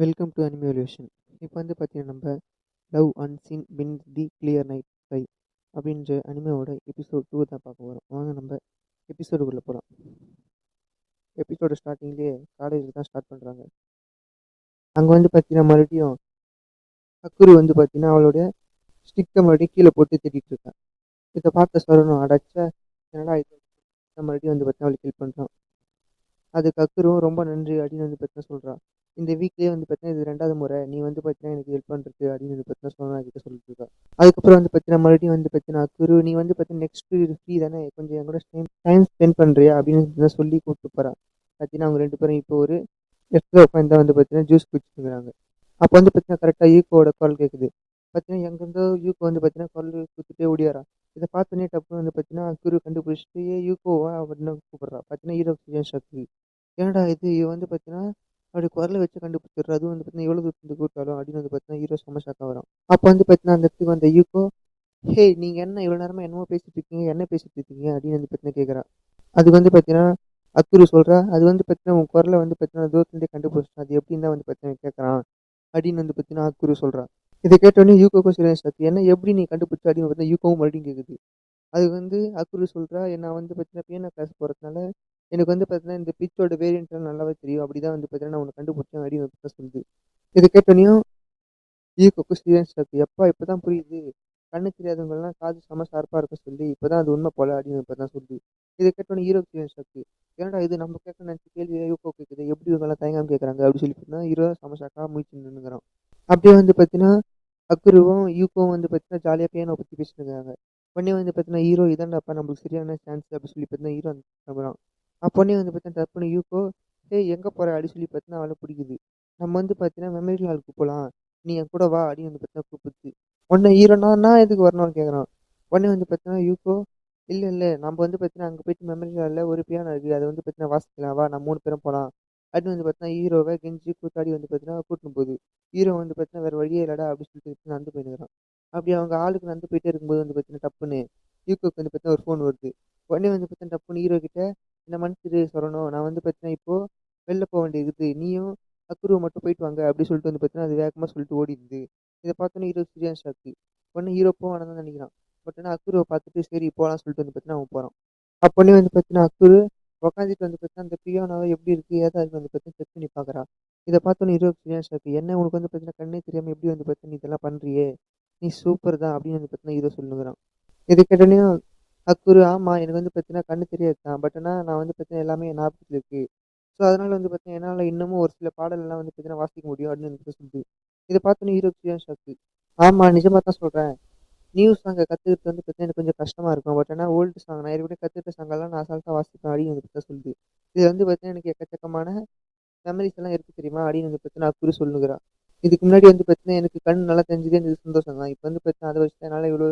Welcome to அனிமேல்யூஷன். இப்போ வந்து பார்த்தீங்கன்னா நம்ம love unseen win the clear night sky அப்படின்ற அனிமேவோட எபிசோட் 2 தான் பார்க்க போகிறோம். வாங்க நம்ம எபிசோடுக்குள்ளே போகலாம். எபிசோடு ஸ்டார்டிங்லேயே காலேஜில் தான் ஸ்டார்ட் பண்ணுறாங்க. அங்கே வந்து பார்த்தீங்கன்னா மறுபடியும் அக்குரு வந்து பார்த்தீங்கன்னா அவளுடைய ஸ்டிக்கை மறுபடியும் கீழே போட்டு திட்டிகிட்டு இருக்கான். இதை பார்த்த சொல்லணும் அடைச்சா என்னடா இது மறுபடியும் வந்து பார்த்தீங்கன்னா அவளுக்கு ஹெல்ப் பண்ணுறான். அதுக்கு அக்குரும் ரொம்ப நன்றி அப்படின்னு வந்து பார்த்தீங்கன்னா சொல்கிறான். இந்த வீக்லேயே வந்து பார்த்தீங்கன்னா இது 2வது முறை நீ வந்து பார்த்தீங்கன்னா எனக்கு ஹெல்ப் பண்ணுறது அப்படின்னு வந்து பார்த்தீங்கன்னா சொன்னா கிட்ட சொல்லிட்டு இருக்கா. அதுக்கப்புறம் வந்து பார்த்தீங்கன்னா மறுபடியும் வந்து பார்த்தீங்கன்னா அக்குரு நீ வந்து பார்த்தீங்கன்னா நெக்ஸ்ட் ஃப்ரீ தானே கொஞ்சம் என் கூட டைம் ஸ்பெண்ட் பண்ணுறியா அப்படின்னு வந்து சொல்லி கூப்பிட்டு போகிறான். பார்த்தீங்கன்னா அவங்க 2 பேரும் இப்போ ஒரு இடத்துல உட்காந்து வந்து பார்த்தீங்கன்னா ஜூஸ் குடிச்சிட்டு இருக்கிறாங்க. அப்போ வந்து பார்த்தீங்கன்னா கரெக்டாக ஈக்கோட குரல் கேட்குது. பார்த்தீங்கன்னா எங்கேருந்தோ யூகோ வந்து பார்த்தீங்கன்னா குரல் கொடுத்துட்டே ஓடியாரான். இதை பார்த்தோன்னே டப்புன்னு வந்து பார்த்தீங்கன்னா குரு கண்டுபிடிச்சிட்டு யூகோவா அப்படின்னு கூப்பிட்றா. பார்த்தீங்கன்னா ஹீரோ சக்தி என்னடா இது இவன் வந்து பார்த்தீங்கன்னா அப்படி குரலை வச்சு கண்டுபிடிச்சிடுறா. அதுவும் வந்து பார்த்தீங்கன்னா எவ்வளோ தூரத்துக்கு கூட்டாலும் அப்படின்னு வந்து பார்த்தீங்கன்னா ஹீரோ செம்ம ஷாக்காக வரும். அப்போ வந்து பார்த்தீங்கன்னா அந்த இடத்துக்கு வந்த யூகோ ஹே நீங்கள் என்ன இவ்வளோ நேரமாக என்னமோ பேசிட்டு இருக்கீங்க என்ன பேசிட்டு இருக்கீங்க அப்படின்னு வந்து பார்த்தீங்கன்னா கேட்குறா. அதுக்கு வந்து பார்த்தீங்கன்னா அக்குரு சொல்கிறா அது வந்து பார்த்தீங்கன்னா உன் குரலை வந்து பார்த்தீங்கன்னா தூரத்துலேருந்தே கண்டுபிடிச்சிட்டேன் அது எப்படின்னு தான் வந்து பார்த்தீங்கன்னா கேட்குறான் அப்படின்னு வந்து பார்த்தீங்கன்னா அக்குரு சொல்கிறான். இதை கேட்டோடனே யூகோக்கும் சீரியஸ் ஆச்சு. என்ன எப்படி நீ கண்டுபிடிச்ச அப்படின்னு பார்த்தா யூகோவும் மறுபடியும் கேட்குது. அதுக்கு வந்து அக்குரு சொல்கிறா நான் வந்து பார்த்தீங்கன்னா பியானோ கிளாஸ் போகிறதுனால எனக்கு வந்து பார்த்தீங்கன்னா இந்த பிச்சோட வேரியன்ட்லாம் நல்லாவே தெரியும் அப்படி தான் வந்து பார்த்தீங்கன்னா நான் உன்னை கண்டுபிடிச்சேன் அப்படின்னு வந்து பார்த்தா சொல்லுது. இதை கேட்டோடனையும் ஈகோக்கும் சீரியஸ் ஆச்சு. எப்பா இப்போ தான் புரியுது கண்ணு தெரியாதவங்கலாம் காது செம ஷார்ப்பாக இருக்க சொல்லி இப்போ தான் அது உண்மை போல அப்படின்னு இப்போ தான் சொல்லுது. இதை கேட்டோன்னே ஹீரோ சீரியஸ் ஆச்சு. ஏன்டா இது நம்ம கேட்க நினச்ச கேள்வி யூகோ கேட்குது எப்படி இவங்கெல்லாம் தயங்காமல் கேட்குறாங்க அப்படின்னு சொல்லி பார்த்தீங்கன்னா ஹீரோ செம ஷாக்காக முடிச்சு நின்றுங்கிறான். அப்படியே வந்து பார்த்தீங்கன்னா அக்குருவும் யூகோவும் வந்து பார்த்தீங்கன்னா ஜாலியாக பியானோ பற்றி பேசிட்டு இருக்காங்க. உடனே வந்து பார்த்தீங்கன்னா ஹீரோ இதான்டாப்பா நம்மளுக்கு சரியான சான்ஸ் அப்படின்னு சொல்லி பார்த்தீங்கன்னா ஹீரோ நம்புறான். அப்போனே வந்து பார்த்தீங்கன்னா டப்புனு யூகோ ஏய் எங்கே போகிற அப்படின்னு சொல்லி பார்த்தீங்கன்னா அவளை பிடிக்குது. நம்ம வந்து பார்த்தீங்கன்னா மெமரி ஹாலுக்கு போகலாம் நீ என் கூட வா அப்படின்னு வந்து பார்த்தீங்கன்னா கூப்பிடுச்சு. உடனே ஹீரோ நான் எதுக்கு வரணும்னு கேட்குறான். உடனே வந்து பார்த்தீங்கன்னா யூகோ இல்லை இல்லை நம்ம வந்து பார்த்தீங்கன்னா அங்கே போயிட்டு மெமரி ஹாலில் ஒரு பியானோ இருக்குது அதை வந்து பார்த்தீங்கன்னா வாசிக்கலாம் வா நம்ம 3 பேரும் போகலாம் அப்படின்னு வந்து பார்த்தீங்கன்னா ஹீரோவை கெஞ்சி கூத்தாடி வந்து பார்த்தீங்கன்னா கூட்டின்னு போகுது. ஹீரோ வந்து பார்த்தீங்கன்னா வேறு வழியே இல்லடா அப்படின்னு சொல்லிட்டு நடந்து போயினுக்கிறான். அப்படி அவங்க ஆளுக்கு நடந்து போயிட்டே இருக்கும்போது வந்து பார்த்தீங்கன்னா டப்புன்னு யூகோக்கு வந்து பார்த்தீங்கன்னா ஒரு ஃபோன் வருது. உடனே வந்து பார்த்தீங்கன்னா டப்புன்னு ஹீரோ கிட்ட இந்த மன்னிச்சிடு சொல்லணும் நான் வந்து பார்த்தீங்கன்னா இப்போ வெளில போக வேண்டியது இருக்குது. நீயும் அக்குருவை மட்டும் போயிட்டு வாங்க அப்படின்னு சொல்லிட்டு வந்து பார்த்தீங்கன்னா அது வேகமாக சொல்லிட்டு ஓடிடுது. இதை பார்த்தோன்னே ஹீரோ சீரியஸ் ஆச்சு. உடனே ஹீரோ போவானு தான் நினைக்கிறான். பட் ஆனால் அக்குருவை பார்த்துட்டு சரி போகலாம்னு சொல்லிட்டு வந்து பார்த்தீங்கன்னா அவன் போகிறான். அப்போனே வந்து பார்த்தீங்கன்னா அக்குரு உட்காந்துட்டு வந்து பார்த்தீங்கன்னா அந்த பியானோவை எப்படி இருக்குது ஏதா இருக்கு வந்து பார்த்தீங்கன்னா செக் பண்ணி பார்க்குறா. இதை பார்த்தோன்னே ஹீரோ சீரியஸ் ஆச்சு. என்ன உனக்கு வந்து பார்த்தீங்கன்னா கண்ணே தெரியாமல் எப்படி வந்து பார்த்தீங்கன்னா நீ இதெல்லாம் பண்ணுறியே நீ சூப்பர் தான் அப்படின்னு வந்து பார்த்தீங்கன்னா ஹீரோ சொல்லுங்கிறான். இது கேட்டோன்னே அக்குரு ஆமா எனக்கு வந்து பார்த்தீங்கன்னா கண்ணு தெரியாது தான். பட் ஆனால் நான் வந்து பார்த்தீங்கன்னா எல்லாமே என் ஞாபகத்தில் இருக்கு. ஸோ அதனால வந்து பார்த்தீங்கன்னா என்னால் இன்னமும் ஒரு சில பாடலெல்லாம் வந்து பார்த்தீங்கன்னா வாசிக்க முடியும் அப்படின்னு வந்து சொல்லுது. இதை பார்த்தோன்னே ஹீரோ சீரியஸ் ஆச்சு. ஆமா நிஜமா தான் சொல்கிறேன். நியூ சாங்க கத்துக்கிறது வந்து பார்த்தீங்கன்னா எனக்கு கொஞ்சம் கஷ்டமா இருக்கும். பட் ஆனா ஓல்டு சாங் நான் ஏற்கனவே கத்துக்கிட்ட சாங்கெல்லாம் நான் அசால்ட்டா வாசிப்பேன் அப்படின்னு வந்து பார்த்தா சொல்லுது. இது வந்து பார்த்தீங்கன்னா எனக்கு எக்கச்சக்கமான மெமரீஸ் எல்லாம் இருக்கு தெரியுமா? அப்படின்னு வந்து பார்த்தீங்கன்னா அக்குரு சொல்லுகிறா. இதுக்கு முன்னாடி வந்து பார்த்தீங்கன்னா எனக்கு கண் நல்லா தெரிஞ்சதே எனக்கு சந்தோஷம் தான். இப்போ வந்து பார்த்தீங்கன்னா அத வச்சு என்னால இவ்வளோ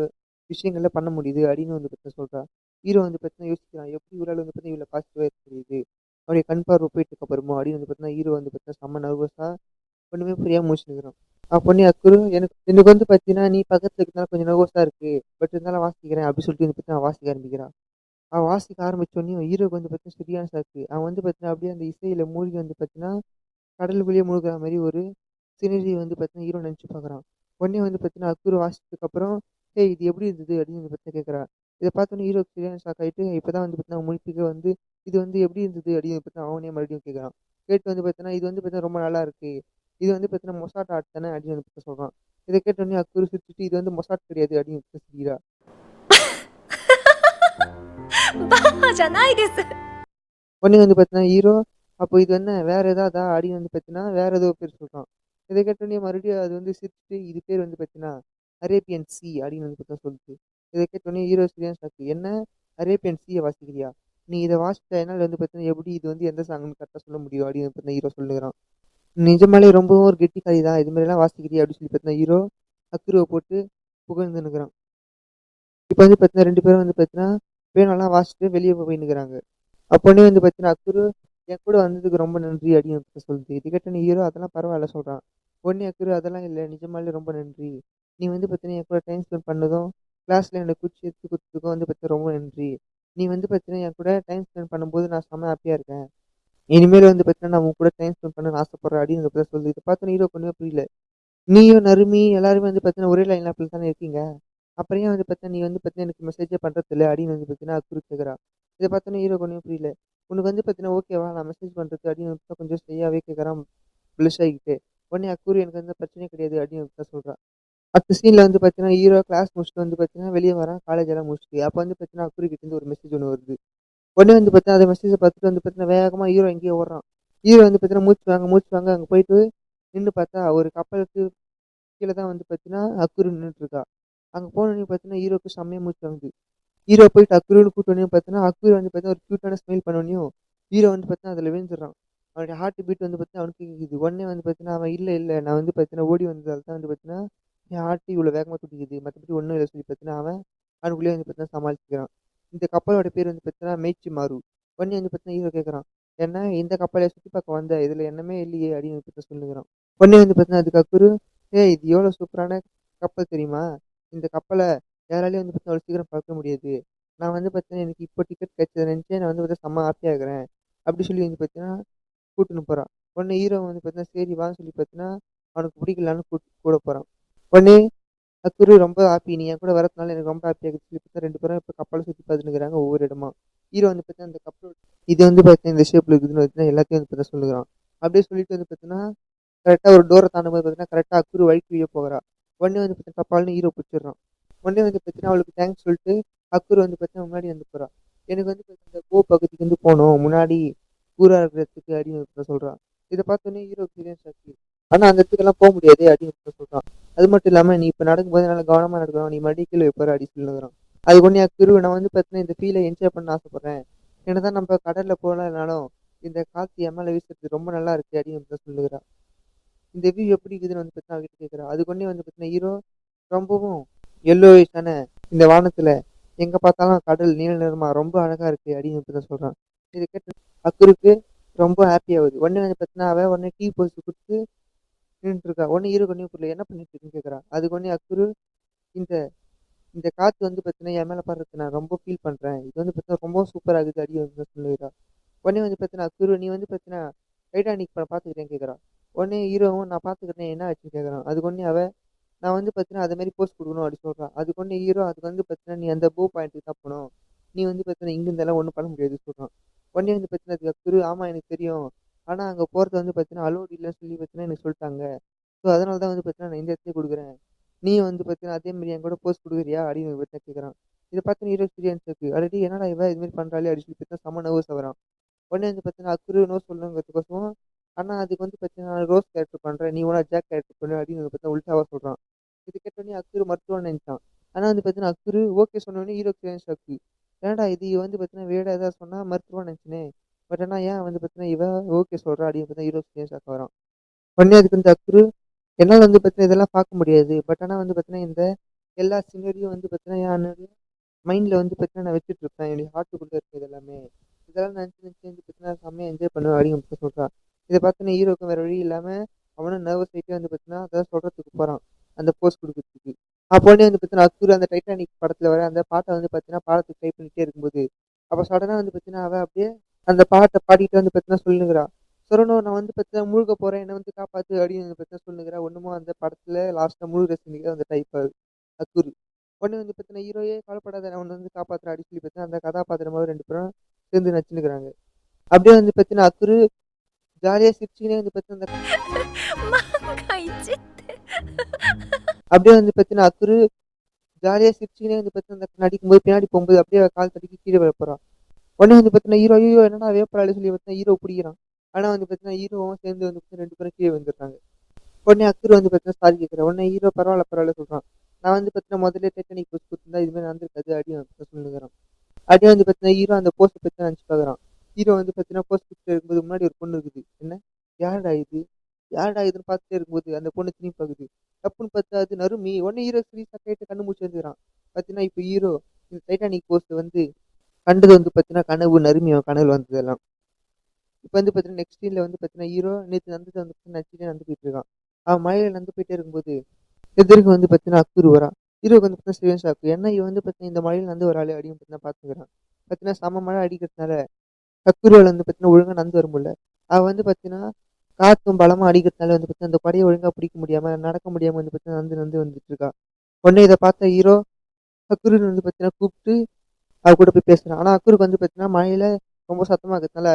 விஷயங்கள்ல பண்ண முடியுது அப்படின்னு வந்து பார்த்தீங்கன்னா சொல்றா. ஹீரோ வந்து பார்த்தீங்கன்னா யோசிக்கிறான். எப்படி இவளால வந்து பார்த்தீங்கன்னா இவ்வளோ பாசிட்டிவா இருக்க முடியுது? அவருடைய கண் பார்வை போயிட்டு இருக்க பாருமா அப்படின்னு வந்து பார்த்தீங்கன்னா ஹீரோ வந்து பார்த்தீங்கன்னா செம்ம நர்வஸா ஒண்ணுமே புரியாம முழிச்சுன்னுக்குறான். அப்போனே அக்குரு எனக்கு எனக்கு வந்து பார்த்தீங்கன்னா நீ பக்கத்துல இருக்கனால கொஞ்சம் நர்வஸா இருக்கு. பட் இருந்தாலும் வாசிக்கிறேன் அப்படின்னு சொல்லிட்டு வந்து பார்த்தீங்கன்னா வாசிக்க ஆரம்பிக்கிறான். அவன் வாசிக்க ஆரம்பிச்சோனயும் ஹீரோக்கு வந்து பார்த்தீங்கன்னா சரியான ஷாக்கு. அவன் வந்து பார்த்தீங்கன்னா அப்படியே அந்த இசையில மூழ்கி வந்து பார்த்தீங்கன்னா கடலுக்குள்ளேயே முழுகுற மாரி ஒரு சினரிய வந்து பார்த்தீங்கன்னா ஹீரோ நினச்சு பார்க்குறான். உடனே வந்து பார்த்தீங்கன்னா அக்குரு வாசிச்சதுக்கப்புறம் "ஏய் இது எப்படி இருந்தது?" அப்படின்னு வந்து பார்த்தீங்கன்னா கேட்குறா. இத பார்த்தோனே ஹீரோக்கு சரியான ஷாக் ஆயிட்டு இப்பதான் வந்து பார்த்தீங்கன்னா முழிப்புக்கு வந்து "இது வந்து எப்படி இருந்தது?" அப்படின்னு பார்த்தீங்கன்னா அவனே மறுபடியும் கேட்குறான். கேட்டு வந்து பார்த்தீங்கன்னா "இது வந்து பார்த்தீங்கன்னா ரொம்ப நல்லா இருக்கு. இது வந்து பார்த்தீங்கன்னா மொசாட் ஆர்ட் தானே?" அப்படின்னு வந்து பார்த்தீங்கன்னா சொல்றான். இத கேட்டோனே அக்குரு சிரிச்சுட்டு "இது வந்து மொசாட் கிடையாது" அப்படின்னு வந்து சிரிக்கிறா. バカじゃないです。உடனே வந்து பார்த்தீங்கன்னா ஹீரோ அப்போ இது என்ன வேற ஏதாவதா அப்படின்னு வந்து பார்த்தீங்கன்னா வேற ஏதோ பேர் சொல்றான். இத கேட்டோனே மறுபடியும் அது வந்து சிரிச்சுட்டு இது பேர் வந்து பார்த்தீங்கன்னா அரேபியன் சி அப்படின்னு வந்து பார்த்தீங்கன்னா சொல்லுது. இத கேட்டோனே ஹீரோ சரியான ஷாக்கு. என்ன அரேபியன் சீய வாசிக்கிறியா? நீ இத வாசிச்சா என்னால வந்து பார்த்தீங்கன்னா எப்படி இது வந்து எந்த சாங்ன்னு கரெக்ட்டா சொல்ல முடியும் அப்படின்னு வந்து பார்த்தீங்கன்னா ஹீரோ சொல்லுகிறான். நிஜமாலே ரொம்பவும் ஒரு கெட்டிக்காரி தான். இது மாதிரிலாம் வாசிக்கிறியா அப்படின்னு சொல்லி பார்த்தீங்கன்னா ஹீரோ அக்குருவ போட்டு புகழ்ந்துன்னுக்குறான். இப்ப வந்து பார்த்தீங்கன்னா 2 பேரும் வந்து பார்த்தீங்கன்னா பேனாலாம் வாசிச்சுட்டு வெளிய போயின்னுக்குறாங்க. அப்போனே வந்து பார்த்தீங்கன்னா, அக்குரு என் கூட வந்ததுக்கு ரொம்ப நன்றி அப்படின்னு வந்து சொல்லுது. இது கேட்டோனே ஹீரோ அதெல்லாம் பரவாயில்ல சொல்றான். உடனே அக்குரு அதெல்லாம் இல்ல நிஜமாலே ரொம்ப நன்றி. நீ வந்து பார்த்தீங்கன்னா, என் கூட டைம் ஸ்பெண்ட் பண்ணதும், கிளாஸ்ல எனக்கு குச்சி எடுத்து குடுத்ததுக்கும் வந்து பார்த்தீங்கன்னா ரொம்ப நன்றி. நீ வந்து பார்த்தீங்கன்னா, என் கூட டைம் ஸ்பெண்ட் பண்ணும்போது நான் செம்ம ஹாப்பியா இருக்கேன். இனிமேல் வந்து பார்த்தீங்கன்னா, நான் உன் கூட டைம் ஸ்பெண்ட் பண்ணணும்னு ஆசைப்படுறேன் அப்படின்னு வந்து பார்த்தீங்கன்னா சொல்லுது. இத பார்த்தோனே ஹீரோக்கு ஒண்ணுமே புரியல. நீயும், நருமி எல்லாருமே வந்து பார்த்தீங்கன்னா, ஒரே லைன் அப்ல தானே இருக்கீங்க. அப்புறம் ஏன் வந்து பார்த்தீங்கன்னா, நீ வந்து பார்த்தீங்கன்னா, எனக்கு மெசேஜே பண்றதில்ல அப்படின்னு வந்து பார்த்தீங்கன்னா, அக்ரு கேட்குறா. இத பார்த்தோனே ஹீரோக்கு ஒண்ணுமே புரியல. உனக்கு வந்து பார்த்தீங்கன்னா, ஓகேவா நான் மெசேஜ் பண்றது அப்படின்னு வந்து கொஞ்சம் ஷையாவே கேட்குறான் ப்ளஷ் ஆகிக்கிட்டு. உடனே அக்ரு எனக்கு எந்த பிரச்சனையும் கிடையாது அப்படின்னு வந்து சொல்றா. அடுத்த சீன்ல வந்து பார்த்தீங்கன்னா, ஹீரோ கிளாஸ் முடிச்சுட்டு வந்து பார்த்தீங்கன்னா, வெளிய வரான் காலேஜ் எல்லாம் முடிச்சுட்டு. அப்ப வந்து பார்த்தீங்கன்னா, அக்ரு கிட்டேருந்து ஒரு மெசேஜ் ஒண்ணு வருது. உடனே வந்து பார்த்தீங்கன்னா, அந்த மெசேஜ பார்த்துட்டு வந்து பார்த்தீங்கன்னா, வேகமா ஹீரோ எங்கேயோ ஓடுறான். ஹீரோ வந்து பார்த்தீங்கன்னா, மூச்சு வாங்க அங்க போயிட்டு நின்னு பார்த்தா, ஒரு கப்பலுக்கு கீழ தான் வந்து பார்த்தீங்கன்னா, அக்குரு நின்னுட்டுருக்கா. அங்க போனோனே பார்த்தீங்கன்னா, ஹீரோக்கு செம்மையா மூச்சு வாங்குது. ஹீரோ போயிட்டு அக்குருன்னு கூப்பிட்டோனே பார்த்தீங்கன்னா, அக்குரு வந்து பார்த்தீங்கன்னா, ஒரு கியூட்டான ஸ்மைல் பண்ணோனையும், ஹீரோ வந்து பார்த்தீங்கன்னா, அதில விழுந்துடுறான். அவனுடைய ஹார்ட் பீட் வந்து பார்த்தீங்கன்னா, அவனுக்கு கேக்குது. உடனே வந்து பார்த்தீங்கன்னா, அவன் இல்ல நான் வந்து பார்த்தீங்கன்னா, ஓடி வந்ததால தான் வந்து பார்த்தீங்கன்னா, என் ஹார்ட் இவ்வளோ வேகமா துடிக்குது. மத்தபடி ஒண்ணும் இல்ல சொல்லி பார்த்தீங்கன்னா, அவன் அவனுக்குள்ளேயே வந்து பார்த்தீங்கன்னா, சமாளிச்சுக்கிறான். இந்த கப்பலோட பேர் வந்து பார்த்தீங்கன்னா, மெய்ச்சி மாரு. உடனே வந்து பார்த்தீங்கன்னா, ஹீரோ கேட்குறான். "என்ன இந்த கப்பலையா சுத்தி பார்க்க வந்த? இதில எண்ணமே இல்லையே!" அப்படின்னு வந்து பார்த்தீங்கன்னா சொல்லுங்கிறான். உடனே வந்து பார்த்தீங்கன்னா, அதுக்கு அக்குரு, "ஏய் இது எவ்வளோ சூப்பரான கப்பல் தெரியுமா? இந்த கப்பல யாராலயும் வந்து பார்த்தீங்கன்னா, அவ்வளோ சீக்கிரம் பார்க்க முடியாது. நான் வந்து பார்த்தீங்கன்னா, எனக்கு இப்போ டிக்கெட் கிடைச்சத நினைச்சே நான் வந்து பார்த்தீங்கன்னா, செம்ம ஹாப்பியா இருக்கிறேன்." அப்படி சொல்லி வந்து பார்த்தீங்கன்னா, கூட்டின்னு போறான். உடனே ஹீரோ வந்து பார்த்தீங்கன்னா, சரி வான்னு சொல்லி பார்த்தீங்கன்னா, அவனுக்கு பிடிக்கலன்னு கூட போறான். உடனே அக்குரு ரொம்ப ஹாப்பி. நீ என் கூட வரதுனால எனக்கு ரொம்ப ஹாப்பியா இருக்குன்னு சொல்லி பார்த்தா 2 பேரும் இப்ப கப்பல சுத்தி பார்த்துன்னு இருக்கிறாங்க ஒவ்வொரு இடமா. ஹீரோ வந்து பார்த்தீங்கன்னா, அந்த கப்பல் இது வந்து பார்த்தீங்கன்னா, இந்த ஷேப்ல இருக்குதுன்னு பார்த்தீங்கன்னா, எல்லாத்தையும் வந்து பார்த்தீங்கன்னா சொல்லுகிறான். அப்படியே சொல்லிட்டு வந்து பார்த்தீங்கன்னா, கரெக்ட்டா ஒரு டோர தாண்டும்போது பார்த்தீங்கன்னா, கரெக்ட்டா அக்குரு வழிக்கு வெளிய போகிறா. உடனே வந்து பார்த்தீங்கன்னா, டப்பால்னு ஹீரோ புடிச்சிடுறான். உடனே வந்து பார்த்தீங்கன்னா, அவளுக்கு தேங்க்ஸ் சொல்லிட்டு அக்குரு வந்து பார்த்தீங்கன்னா, முன்னாடி வந்து போறா. எனக்கு வந்து பார்த்தீங்கன்னா, இந்த பகுதிக்கு வந்து போணும். முன்னாடி கூரா இருக்கிற இடத்துக்கு அப்படின்னு வந்து சொல்றா. இத பார்த்தோனே ஹீரோக்கு சீரியஸ் ஆச்சு. ஆனா அந்த இடத்துக்கெல்லாம் முடியாதே அப்படின்னு வந்து சொல்றான். அது மட்டும் இல்லாம, "நீ இப்ப நடக்கும்போது நல்லா கவனமா நடக்கணும். நீ மறுபடியும் கீழ விழ போற" அப்படின்னு சொல்லுகிறான். அதுக்கு உடனே அக்குரு நான் வந்து பார்த்தீங்கன்னா, இந்த ஃபீல என்ஜாய் பண்ண ஆசைப்படுறேன். என்னதான் நம்ம கடல்ல போலனாலும், இந்த காத்து என் மேல வீசுறது ரொம்ப நல்லா இருக்கு அப்படின்னு வந்து சொல்லுகிறா. இந்த வியூ எப்படி இருக்குதுன்னு வந்து பார்த்தீங்கன்னா, அவகிட்ட கேட்கிறா. அதுக்கு உடனே வந்து பார்த்தீங்கன்னா, ஹீரோ ரொம்பவும் எல்லோயிஷான இந்த வானத்துல எங்க பார்த்தாலும் கடல் நீல நிறமா ரொம்ப அழகா இருக்கு அப்படின்னு வந்து தான் சொல்றான். இத கேட்டு அக்குருக்கு ரொம்ப ஹாப்பி ஆகுது. உடனே வந்து பார்த்தீங்கன்னா, அவ உடனே டீ போட்டு குடுத்து நின்னுட்டு இருக்கா. உடனே ஹீரோக்கு ஒண்ணுமே புரியல. என்ன பண்ணிட்டு இருக்கன்னு கேட்கிறா. அதுக்கு உடனே அக்குரு இந்த இந்த காத்து வந்து பார்த்தீங்கன்னா, என் மேல படுறதுக்கு நான் ரொம்ப ஃபீல் பண்றேன். இது வந்து பார்த்தீங்கன்னா, ரொம்ப சூப்பரா இருக்குது அப்படின்னு வந்து சொல்லுகிறா. உடனே வந்து பார்த்தீங்கன்னா, "குரு நீ வந்து பார்த்தீங்கன்னா, டைட்டானிக் படம் பார்த்துக்கிறியான்னு?" கேட்குறா. உடனே ஹீரோவும் நான் பார்த்துக்கிறேனே என்ன ஆச்சுன்னு கேட்குறான். அதுக்கு உடனே அவ, "நான் வந்து பார்த்தீங்கன்னா, அது மாரி போஸ் குடுக்கணும்" அப்படி சொல்றா. அதுக்கு உடனே ஹீரோ அதுக்கு வந்து பார்த்தீங்கன்னா, "நீ அந்த பாயிண்ட்க்கு தான் போணும். நீ வந்து பார்த்தீங்கன்னா, இங்க இருந்தெல்லாம் ஒண்ணும் பண்ண முடியாது" சொல்றான். உடனே வந்து பார்த்தீங்கன்னா, அதுக்கு குரு, "ஆமா எனக்கு தெரியும். ஆனா அங்க போறது வந்து பார்த்தீங்கன்னா, அலோட் இல்லன்னு சொல்லி பார்த்தீங்கன்னா எனக்கு சொல்ட்டாங்க. ஸோ அதனால தான் வந்து பார்த்தீங்கன்னா, நான் இந்த இடத்தையே குடுக்குறேன். நீயும் வந்து பார்த்தீங்கன்னா, அதே மாரி என் கூட போஸ் குடுக்குறியா?" அப்படின்னு பார்த்தீங்கன்னா கேட்குறான். இத பார்த்து ஹீரோக்கு சீரியஸ் இருக்கு. "அடடே என்னடா இவ இது மாரி பண்றாளே" அப்படின்னு சொல்லி பார்த்தீங்கன்னா, செம்ம நர்வஸ் ஆகுறான். உடனே வந்து பார்த்தீங்கன்னா, அக்ரு நோ சொல்லணுங்கிறதுக்கோசரம், ஆனா அதுக்கு வந்து பார்த்தீங்கன்னா, நான் ரோஸ் கேரக்டர் பண்றேன். நீ வேணா ஜாக் கேரக்டர் பண்ணு அப்படின்னு வந்து பார்த்தீங்கன்னா, உல்டாவா சொல்றான். இது கேட்டோனே அக்ரு மருத்துவம்னு நெனச்சான். ஆனா வந்து பார்த்தீங்கன்னா, அக்ரு ஓகே சொன்னோனே ஹீரோக்கு சரியான ஷாக்கு. என்னடா இது இவ வந்து பார்த்தீங்கன்னா, வேற ஏதாவது சொன்னா மருத்துவம்னு நெனச்சனே. பட் ஆனா ஏன் வந்து பார்த்தீங்கன்னா, இவ ஓகே சொல்றா அப்படின்னு பார்த்தா ஹீரோக்கு சரியான ஷாக் ஆகுறான். உடனே அதுக்கு வந்து அக்ரு, என்னால வந்து பார்த்தீங்கன்னா, இதெல்லாம் பார்க்க முடியாது. பட் ஆனா வந்து பார்த்தீங்கன்னா, இந்த எல்லா சினரியும் வந்து பார்த்தீங்கன்னா, என்னுடைய மைண்ட்ல வந்து பார்த்தீங்கன்னா, நான் வச்சுட்டு இருப்பேன். என்னுடைய ஹார்ட்டுக்குள்ள இருக்குது எல்லாமே. இதெல்லாம் நெனச்சு நெனச்சு வந்து பார்த்தீங்கன்னா, செம்மையா என்ஜாய் பண்ணுவேன் அப்படின்னு வந்து சொல்றான். இத பார்த்தோன்னே ஹீரோக்கும் வேற வழி இல்லாம, அவனும் நர்வஸ் ஆயிட்டே வந்து பார்த்தீங்கன்னா, அதான் சொல்றதுக்கு போறான். அந்த போஸ் குடுக்கறதுக்கு. அப்போ உடனே வந்து பார்த்தீங்கன்னா, அக்ரு அந்த டைட்டானிக் படத்துல வர அந்த பாட்ட வந்து பார்த்தீங்கன்னா, பாடத்துக்கு ட்ரை பண்ணிட்டே இருக்கும்போது, அப்ப சடனா வந்து பார்த்தீங்கன்னா, அவ அப்படியே அந்த பாட்ட பாடிட்டு வந்து பார்த்தீங்கன்னா சொல்லுங்கிறா. "சரவணா நான் வந்து பார்த்தீங்கன்னா, மூழ்க போறேன். என்ன வந்து காப்பாத்து" அப்படின்னு வந்து பார்த்தீங்கன்னா சொல்லுங்கிறா. ஒண்ணுமோ அந்த படத்துல லாஸ்ட்டா முழுகுற சீனுக்கு அந்த டைப் அக்ரு. உடனே வந்து பார்த்தீங்கன்னா, ஹீரோயே கவலைப்படாத நான் உன்ன வந்து காப்பாத்துறேன் அப்படின்னு சொல்லி பார்த்தீங்கன்னா, அந்த கதாபாத்திரமாவே 2 பேரும் சேர்ந்து நடிச்சுன்னுருக்காங்க. அப்படியே வந்து பார்த்தீங்கன்னா, அக்ரு ஜாலியா சிரிச்சுக்கினே வந்து பார்த்தீங்கன்னா,漫画一ってஅப்படியே வந்து பார்த்தீங்கன்னா, அக்ரு ஜாலியா சிரிச்சுக்கினே வந்து பார்த்தீங்கன்னா, அந்த நடிக்கும்போது பின்னாடி போம்போது அப்படியே கால் தடுக்கி கீழ விழ போறா. உடனே வந்து பார்த்தீங்கன்னா, ஹீரோ ஐய்யயோ! என்னடா வேப்பராளி சொல்லி பார்த்தீங்கன்னா, ஹீரோ புடிக்கிறான். ஆனா வந்து பார்த்தீங்கன்னா, ஹீரோவும் சேர்ந்து வந்து 2 பேரும் கீழ விழுந்துடுறாங்க. உடனே அக்ரு வந்து பார்த்தீங்கன்னா, சாரி கேட்கிறா. உடனே ஹீரோ பரவால்ல, பரவால்ல சொல்றான். நான் வந்து பார்த்தீங்கன்னா, முதல்லயே டைட்டானிக் போஸ் குடுத்திருந்தா இது மாரி நடந்திருக்காது அப்படின்னு வந்து சொல்லுங்கிறான். அப்படியே வந்து பார்த்தீங்கன்னா, ஹீரோ அந்த போஸ்ட்ட பத்தி தான் நெனச்சு பார்க்குறான். ஹீரோ வந்து பார்த்தீங்கன்னா, போஸ்ட் குடுத்துட்டு இருக்கும்போது முன்னாடி ஒரு பொண்ணு இருக்குது. என்ன? யாருடா இது? யாருடா இதுன்னு பார்த்துட்டே இருக்கும்போது, அந்த பொண்ணு திரும்பி பாக்குது. டப்புன்னு பார்த்தா அது நருமி. உடனே ஹீரோ சீரியஸா கேட்டு கண்ணு முழிச்சு வந்துக்கிறான். பார்த்தீங்கன்னா, இப்ப ஹீரோ இந்த டைட்டானிக் போஸ்ட் வந்து கண்டது வந்து பார்த்தீங்கன்னா, கனவு நருமி அவன் கனவுல வந்ததெல்லாம். இப்ப வந்து பார்த்தீங்கன்னா, நெக்ஸ்ட் சீன்ல வந்து பார்த்தீங்கன்னா, ஹீரோ நேத்து நடந்தத வந்து நெனச்சுட்டே நடந்து போயிட்டு இருக்கான். அவன் மழையில நடந்து போயிட்டே இருக்கும்போது, எதிர்க்க வந்து பார்த்தீங்கன்னா, அக்குரு வரான். ஹீரோக்கு வந்து பார்த்தீங்கன்னா, சரியான ஷாக்கு. என்ன இவன் வந்து பார்த்தீங்கன்னா, இந்த மழையில நடந்து வராளே அப்படின்னு பார்த்தீங்கன்னா பார்த்துக்கிறான். பார்த்தீங்கன்னா, செம மழை அடிக்கிறதுனால அக்குருவால வந்து பார்த்தீங்கன்னா ஒழுங்கா நடந்து வர முடியல. அவ வந்து பார்த்தீங்கன்னா, காத்தும் பலமா அடிக்கிறதுனால வந்து பார்த்தீங்கன்னா, அந்த கொடைய ஒழுங்கா பிடிக்க முடியாம, நடக்க முடியாம வந்து பார்த்தீங்கன்னா, நடந்து நடந்து வந்துட்டு இருக்கா. உடனே இத பார்த்த ஹீரோ அக்குருன்னு வந்து பார்த்தீங்கன்னா கூப்ட்டு அவ கூட போய் பேசுறான். ஆனா அக்குருக்கு வந்து பார்த்தீங்கன்னா, மழையில ரொம்ப சத்தமா இருக்கிறதுனால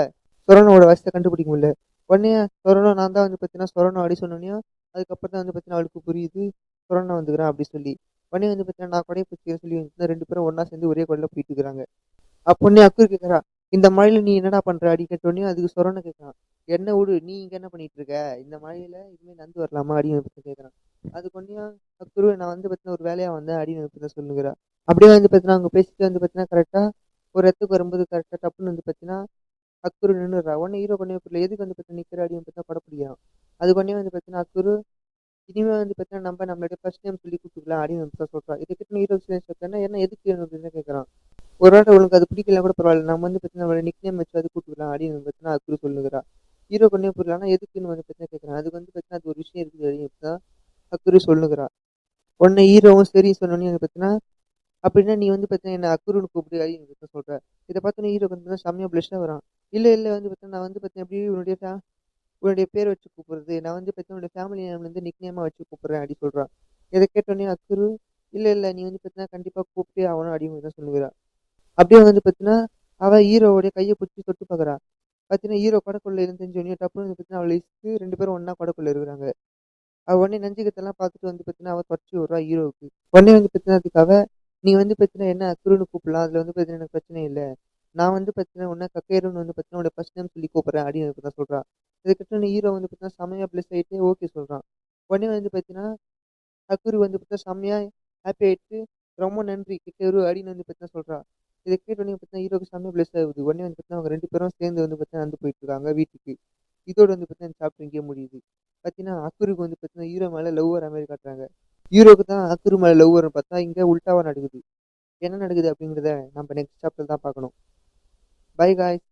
சொரனோட வாய்ஸ கண்டுபிடிக்க முடியல. உடனே சொரனோ நான் தான் வந்து பார்த்தீங்கன்னா, சொரனோ அப்டி சொன்னோனயும், அதுக்கப்புறம் தான் வந்து பார்த்தீங்கன்னா, அவளுக்கு புரியுது. சொரனோ வந்துக்கிறான் அப்டி சொல்லி. உடனே வந்து பார்த்தீங்கன்னா, நான் கொடைய பிடிச்சுக்கிறேன்னு சொல்லி 2 பேரும் ஒண்ணா சேர்ந்து ஒரே கொடையில போயிட்டு இருக்கிறாங்க. அப்போனே அக்குரு கேட்கிறா, "இந்த மழையில நீ என்னடா பண்ற?" அப்டின்னு கேட்டோனே, அதுக்கு சொரனோ கேட்குறான், "என்ன உடு, நீ இங்க என்ன பண்ணிட்டு இருக்க? இந்த மழையில இனிமே நடந்து வரலாமா?" அப்டின்னு வந்து கேட்குறான். அதுக்கு ஒடனேயும் அக்குரு, "நான் வந்து பார்த்தீங்கன்னா, ஒரு வேலையா வந்தேன்" அப்டின்னு வந்து பார்த்தீங்கன்னா சொல்லுகிறா. அப்படியே வந்து பார்த்தீங்கன்னா, அவங்க பேசிட்டு வந்து பார்த்தீங்கன்னா, கரெக்ட்டா ஒரு இடத்துக்கு வரும்போது கரெக்ட்டா டப்புன்னு வந்து பார்த்தீங்கன்னா, அக்குரு நின்னுடுறா. உடனே ஹீரோ ஒண்ணுமே புரியல. எதுக்கு வந்து பார்த்தீங்கன்னா நிக்கிற அப்படின்னு பார்த்தா படம் பிடிக்கிறான். அதுக்கு உடனே வந்து பார்த்தீங்கன்னா, அக்குரு இனிமே வந்து பார்த்தீங்கன்னா, நம்ம நம்மளுடைய ஃபர்ஸ்ட் நேம் சொல்லி கூப்பிட்டுக்கலாம் அப்படின்னு வந்து சொல்றா. இத கேட்டோனே ஹீரோ சீரியஸ் ஆயிட்டான்னா, என்ன எதுக்கு அப்படின்னு கேட்கறான். ஒரு வேளை உனக்கு அது பிடிக்கலனா கூட பரவாயில்ல. நம்ம வந்து பார்த்தீங்கன்னா, நம்மளோட நிக் நேம் வச்சாவது கூப்பிட்டுக்கலாம் அப்படின்னு வந்து பார்த்தீங்கன்னா, அக்குரு சொல்லுகிறா. ஹீரோக்கு ஒண்ணுமே புரியல. ஆனா எதுக்குன்னு வந்து பார்த்தீங்கன்னா கேட்கறான். அதுக்கு வந்து பார்த்தீங்கன்னா, அது ஒரு விஷயம் இருக்குது அப்படின்னு தான் அக்குரு சொல்லுகிறா. உடனே ஹீரோவும் சரி சொன்னோனே வந்து பார்த்தீங்கன்னா, அப்படின்னா நீ வந்து பார்த்தீங்கன்னா என்ன அக்குருன்னு கூப்பிடு அப்படின்னு சொல்ற. இத பார்த்தோன்னே ஹீரோக்கு வந்து பார்த்தீங்கன்னா செம்மையா ப்ளஷ்ஷா வரான். இல்ல, இல்ல வந்து பார்த்தீங்கன்னா நான் வந்து பார்த்தீங்கன்னா எப்படி உன்னுடைய பேர் வச்சு கூப்பிடுறது. நான் வந்து பார்த்தீங்கன்னா உன்னுடைய ஃபேமிலி நேம்ல இருந்து நிக் நேமா வச்சு கூப்பிடுறேன் அப்படி சொல்றான். இத கேட்டோனே அக்குரு, இல்ல, இல்ல நீ வந்து பார்த்தீங்கன்னா கண்டிப்பா கூப்பிட்டே ஆகணும் அப்படின்னு தான் சொல்லுகிறா. அப்படியே வந்து பார்த்தீங்கன்னா, அவ ஹீரோவோட கைய புடிச்சு தொட்டு பார்க்குறா. பார்த்தீங்கன்னா ஹீரோ கொடைக்குள்ள இருந்து தெரிஞ்சோனே டப்புன்னு வந்து பார்த்தீங்கன்னா அவள இழுத்து 2 பேரும் ஒண்ணா கொடைக்குள்ள இருக்கிறாங்க. அவ உடனே நெஞ்சுக்கத்தெல்லாம் பார்த்துட்டு வந்து பார்த்தீங்கன்னா, அவ தொரத்தி விடுறா ஹீரோவுக்கு. உடனே வந்து பார்த்தீங்கன்னா, அதுக்கு அவ, "நீ வந்து பார்த்தீங்கன்னா என்ன அக்குருன்னு கூப்பிடலாம். அதில வந்து பார்த்தீங்கன்னா எனக்கு பிரச்சனை இல்ல. நான் வந்து பார்த்தீங்கன்னா, உன்ன கக்கேருன்னு வந்து பார்த்தீங்கன்னா, உன்னோட ஃபர்ஸ்ட் நேம் சொல்லி கூப்பிடுறேன்." அப்படின்னு வந்து தான் சொல்றா. இத கேட்டோனே ஹீரோ வந்து பார்த்தீங்கன்னா, செம்மையா ப்ளஸ் ஆயிட்டு ஓகே சொல்றான். உடனே வந்து பார்த்தீங்கன்னா, அக்குரு வந்து பார்த்தீங்கன்னா, செம்மையா ஹாப்பி ஆயிட்டு, "ரொம்ப நன்றி கக்கேரு" அப்படின்னு வந்து பார்த்தீங்கன்னா சொல்றா. இத கேட்டோனே பார்த்தீங்கன்னா, ஹீரோக்கு செம்மையா ப்ளஸ் ஆகுது. உடனே வந்து பார்த்தீங்கன்னா, அவங்க 2 பேரும் சேர்ந்து வந்து பார்த்தீங்கன்னா, நடந்து போயிட்டு இருக்காங்க வீட்டுக்கு. இதோட வந்து பார்த்தீங்கன்னா, இந்த சாப்டர் இங்கேயே முடியுது. பார்த்தீங்கன்னா, அக்குருக்கு வந்து பார்த்தீங்கன்னா, ஹீரோ மேல லவ் வர மாரி காட்டுறாங்க. ஹீரோக்கு தான் அக்குரு மேல லவ் வரும்னு பார்த்தா, இங்க உல்டாவா நடக்குது. என்ன நடக்குது அப்படிங்கிறத நம்ம நெக்ஸ்ட் சாப்டர்ல தான் பார்க்கணும். By guys.